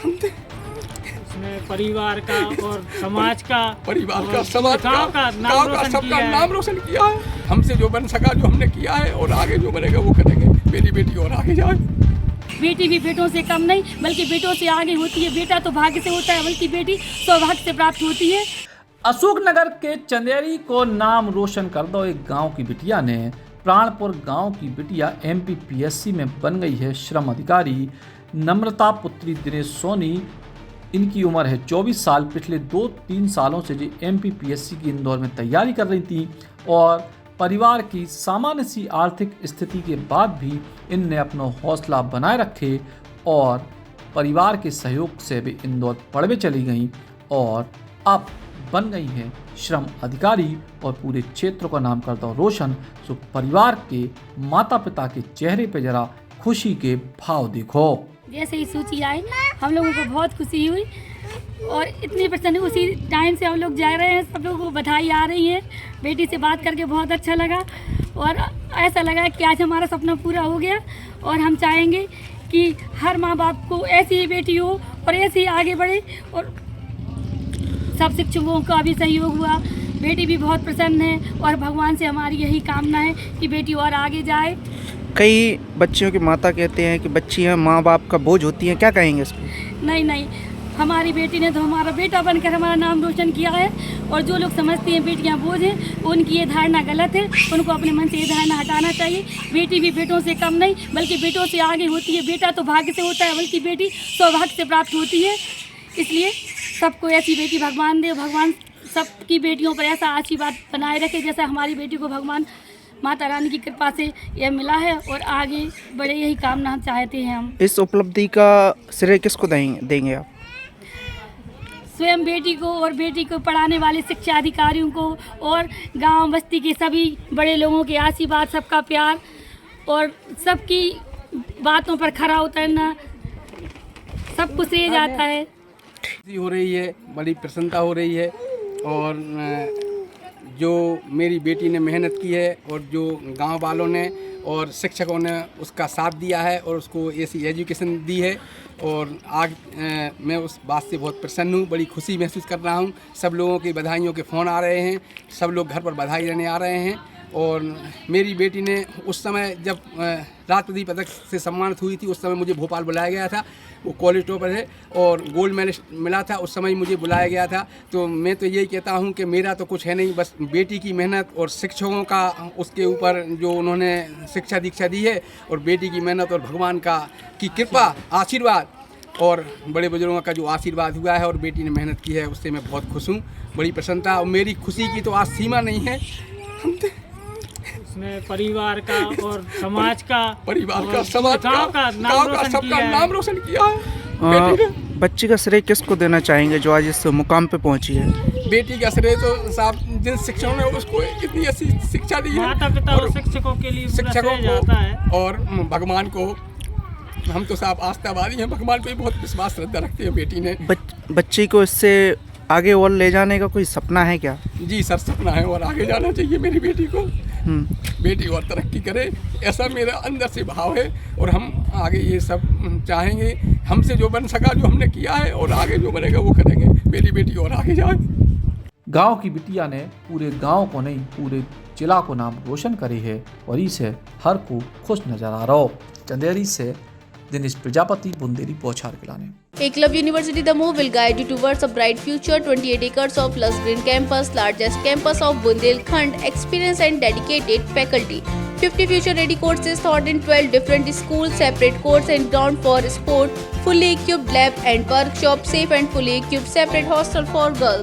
इसमें परिवार का और समाज का समाज का गाँव का सबका नाम रोशन किया है। हमसे जो बन सका जो हमने किया है और आगे जो बनेगा वो करेंगे। मेरी बेटी और आगे जाए। बेटी भी बेटों से कम नहीं बल्कि बेटों से आगे होती है। बेटा तो भाग्य से होता है बल्कि बेटी सौभाग्य से प्राप्त होती है। अशोकनगर के चंदेरी को नाम रोशन कर दो एक गांव की बिटिया ने प्राणपुर गांव की बिटिया MPPSC में बन गई है श्रम अधिकारी। नम्रता पुत्री दिनेश सोनी, इनकी उम्र है 24 साल। पिछले 2-3 सालों से जी MPPSC की इंदौर में तैयारी कर रही थी और परिवार की सामान्य सी आर्थिक स्थिति के बाद भी इनने अपना हौसला बनाए रखे और परिवार के सहयोग से भी इंदौर पढ़ने चली गई और अब बन गई हैं श्रम अधिकारी और पूरे क्षेत्र का नाम कर दो रोशन। सो परिवार के माता पिता के चेहरे पे जरा खुशी के भाव देखो। जैसे ही सूची आई हम लोगों को बहुत खुशी हुई और इतनी प्रसन्न उसी टाइम से हम लोग जा रहे हैं। सब लोगों को बधाई आ रही है। बेटी से बात करके बहुत अच्छा लगा और ऐसा लगा कि आज हमारा सपना पूरा हो गया और हम चाहेंगे कि हर माँ बाप को ऐसी ही बेटी हो और ऐसे ही आगे बढ़े और सब शिक्षकों का भी सहयोग हुआ। बेटी भी बहुत प्रसन्न है और भगवान से हमारी यही कामना है कि बेटी और आगे जाए। कई बच्चियों की माता कहते हैं कि बच्चियां माँ बाप का बोझ होती हैं, क्या कहेंगे इसको? नहीं, हमारी बेटी ने तो हमारा बेटा बनकर हमारा नाम रोशन किया है और जो लोग समझते हैं बेटियां बोझ हैं उनकी ये धारणा गलत है। उनको अपने मन से ये धारणा हटाना चाहिए। बेटी भी बेटों से कम नहीं बल्कि बेटों से आगे होती है। बेटा तो भाग्य से होता है बल्कि बेटी सौभाग्य से प्राप्त होती है। इसलिए सबको ऐसी बेटी भगवान दे। भगवान सबकी बेटियों पर ऐसा आशीर्वाद बनाए रखे जैसा हमारी बेटी को भगवान माता रानी की कृपा से यह मिला है और आगे बड़े यही कामना चाहते हैं हम। इस उपलब्धि का श्रेय किसको देंगे आप? स्वयं बेटी को और बेटी को पढ़ाने वाले शिक्षा अधिकारियों को और गांव बस्ती के सभी बड़े लोगों के आशीर्वाद, सबका प्यार और सबकी बातों पर खरा उतरना सब कुछ श्रेय जाता है। हो रही है, बड़ी प्रसन्नता हो रही है और जो मेरी बेटी ने मेहनत की है और जो गांव वालों ने और शिक्षकों ने उसका साथ दिया है और उसको ऐसी एजुकेशन दी है और आज मैं उस बात से बहुत प्रसन्न हूँ। बड़ी खुशी महसूस कर रहा हूँ। सब लोगों की बधाइयों के फ़ोन आ रहे हैं। सब लोग घर पर बधाई देने आ रहे हैं और मेरी बेटी ने उस समय जब राष्ट्रपति पदक से सम्मानित हुई थी उस समय मुझे भोपाल बुलाया गया था। वो कॉलेज टॉपर है और गोल्ड मेडलिस्ट मिला था। उस समय मुझे बुलाया गया था। तो मैं तो यही कहता हूँ कि मेरा तो कुछ है नहीं, बस बेटी की मेहनत और शिक्षकों का उसके ऊपर जो उन्होंने शिक्षा दीक्षा दी है और बेटी की मेहनत और भगवान का की कृपा आशीर्वाद और बड़े बुजुर्गों का जो आशीर्वाद हुआ है और बेटी ने मेहनत की है उससे मैं बहुत खुश हूँ। बड़ी प्रसन्नता और मेरी खुशी की तो आज सीमा नहीं है। इसमें परिवार का और समाज का गाँव का सबका नाम रोशन किया है। बच्ची का श्रेय किसको देना चाहेंगे जो आज इस मुकाम पे पहुंची है? बेटी का श्रेय तो साहब जिन शिक्षकों ने उसको इतनी अच्छी शिक्षा दी है, माता पिता और शिक्षकों के लिए शिक्षकों जाता है और भगवान को। हम तो साहब आस्थावादी हैं, भगवान पे बहुत विश्वास श्रद्धा रखते हैं। बेटी ने बच्ची को इससे आगे और ले जाने का कोई सपना है क्या? जी सर, सपना है और आगे जाना चाहिए मेरी बेटी को। बेटी और तरक्की करे ऐसा मेरा अंदर से भाव है और हम आगे ये सब चाहेंगे। हमसे जो बन सका जो हमने किया है और आगे जो बनेगा वो करेंगे। मेरी बेटी और आगे जाए। गांव की बिटिया ने पूरे गांव को नहीं पूरे जिला को नाम रोशन करी है और इसे हर को खुश नजर आ रहा हो। चंदेरी से दिनेश प्रजापति, बुंदेली बौछार खिलाने। Eklavya University The Move will guide you towards a bright future. 28 acres of lush green campus, largest campus of Bundelkhand, experienced and dedicated faculty. 50 future-ready courses taught in 12 different schools, separate courts and ground for sport, fully equipped lab and workshop, safe and fully equipped separate hostel for girls.